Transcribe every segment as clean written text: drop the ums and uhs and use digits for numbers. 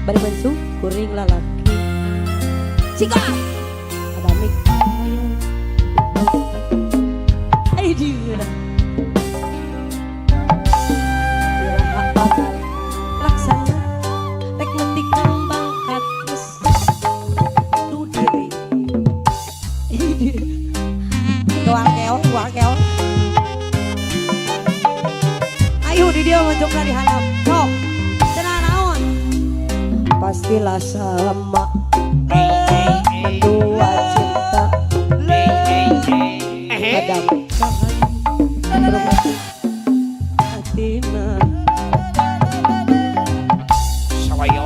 bari mensu kuring lalaki cika ada mik ai dia laksana rek metik kembang katus du diri tuang keong ayo di dia mencoba di halap sok cenah naon pastilah sama mendua cinta kadang bermati hatina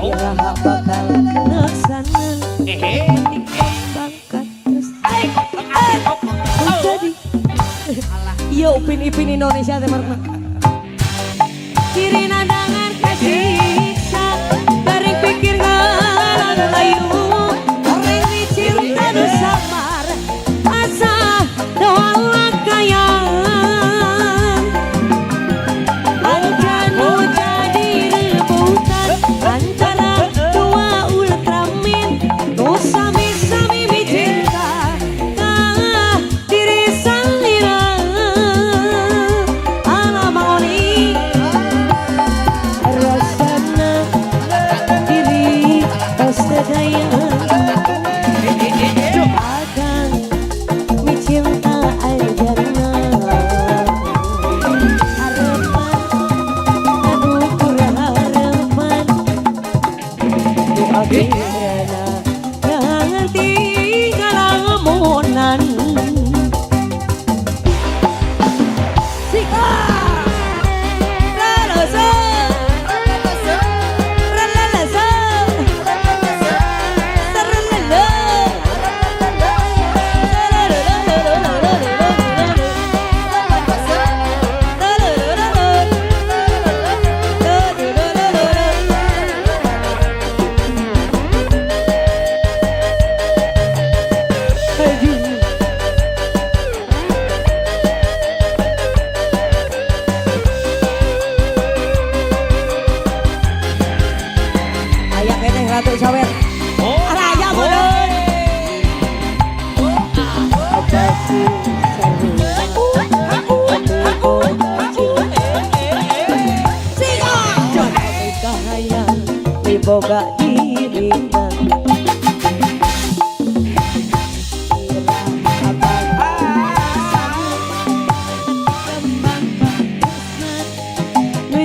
iraha bakal naksana metik kembang katus jadi iya upin-ipin Indonesia teh marna kiri nadangan kasiksa garing pikir ngaran layu orang dicinta nu samar asa doang lakayang ancan nu jadi rebutan antara dua ulet ramin nu sami-sami dicinta nah diri salira ala maoni rasana diri pastadaya akan mencinta aljana harapan aduh kurang harapan doa kirana jangan tinggal lamunan sika ralosa ayak keneh ratu sawer raya bener apa sih seru sika jangan kahayang diboga dirinan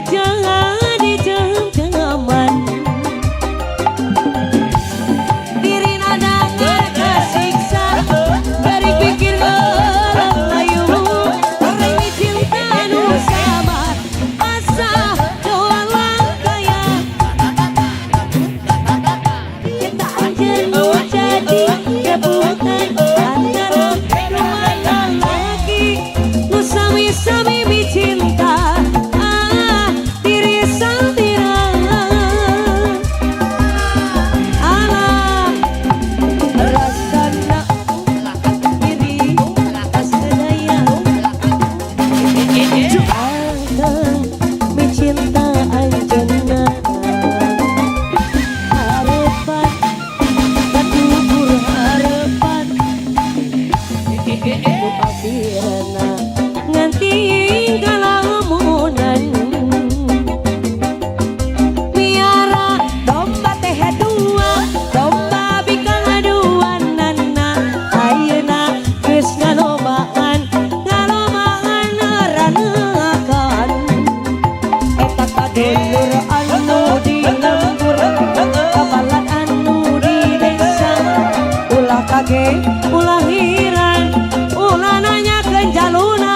jangan dijam-jaman diri nadangan kesiksa dari pikir orang layu orang dicinta nu samar asa doang lakayang kita aja nu jadi rebutan antara dua lelaki nu sami-sami dicinta diri saltira ala rasana diri pasadaya akan mencinta anjana harapan kadukur harapan doa kirana nganti ngalamunan miara domba teh dua domba bikang aduan nana ayeuna geus ngalobaan naraneakan eta kadulur anu di lembur kabalan anu di desa ulah kage ulah hiran ulah nanyakeun jaluna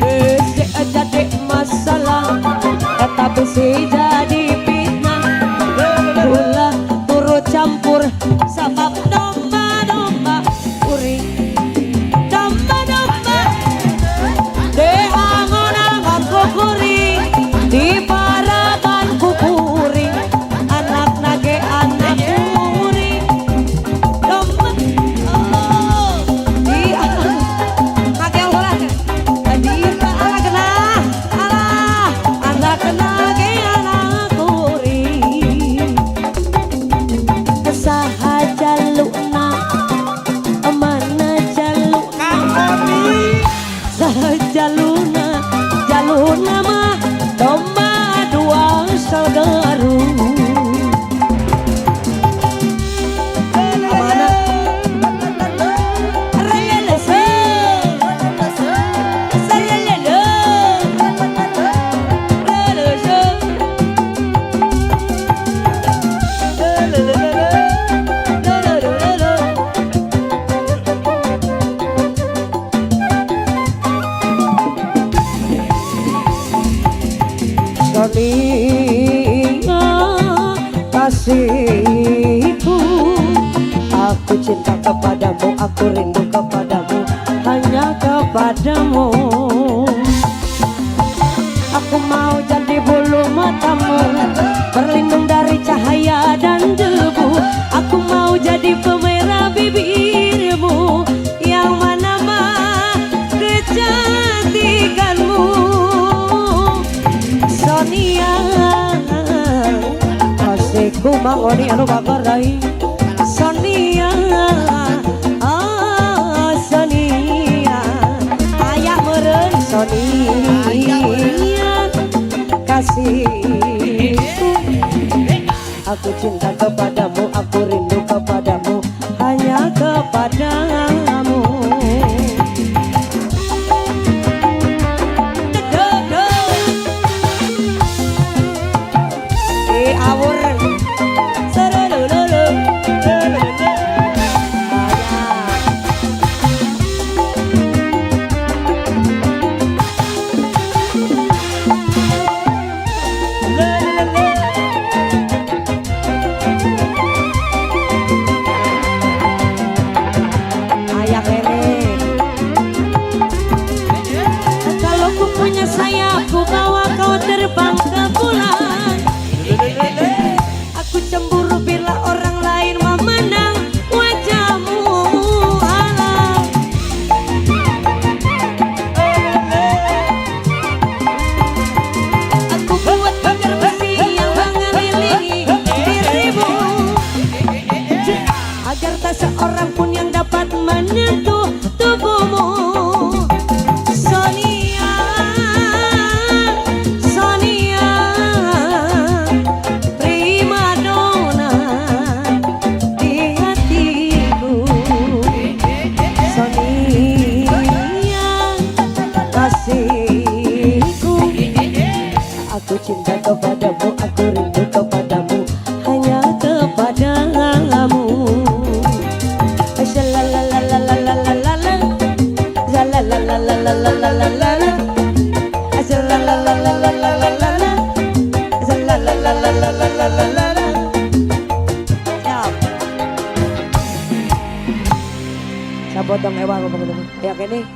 geus jadi masalah eta bisi jadi fitnah ulah turut campur sabab domba-domba kuring domba-domba deangon-angon ku kuring diparaban ku kuring anak nage anak kuring domba di nage ulah di anak kena anak kena ge anak asal Garut. Sonia kasihku, aku cinta kepadamu, aku rindu kepadamu, hanya kepadamu. Aku mau jadi bulu matamu, berlindung dari cahaya dan debu. Aku mau jadi pemerah bibirmu, yang mana mah kecantikanmu. Sonia kasihku mangoni anu bakarai. Sonia Sonia ayah meren. Sonia kasihku, aku cinta kepadamu, aku rindu kepadamu, hanya kepadamu. Awur ayah nenek, kalau ku punya sayap, ku bawa kau terbang ke bulan. Aku cemburu bila orang lain memandang wajahmu. Alam aku buat pagar besi yang mengelilingi dirimu, agar tak seorang pun yang dapat menyentuh tubuhmu. Sonia Sonia aku cinta kepadamu, aku rindu kepadamu, hanya kepadamu. Siap. Saya potong ewa, ya ini.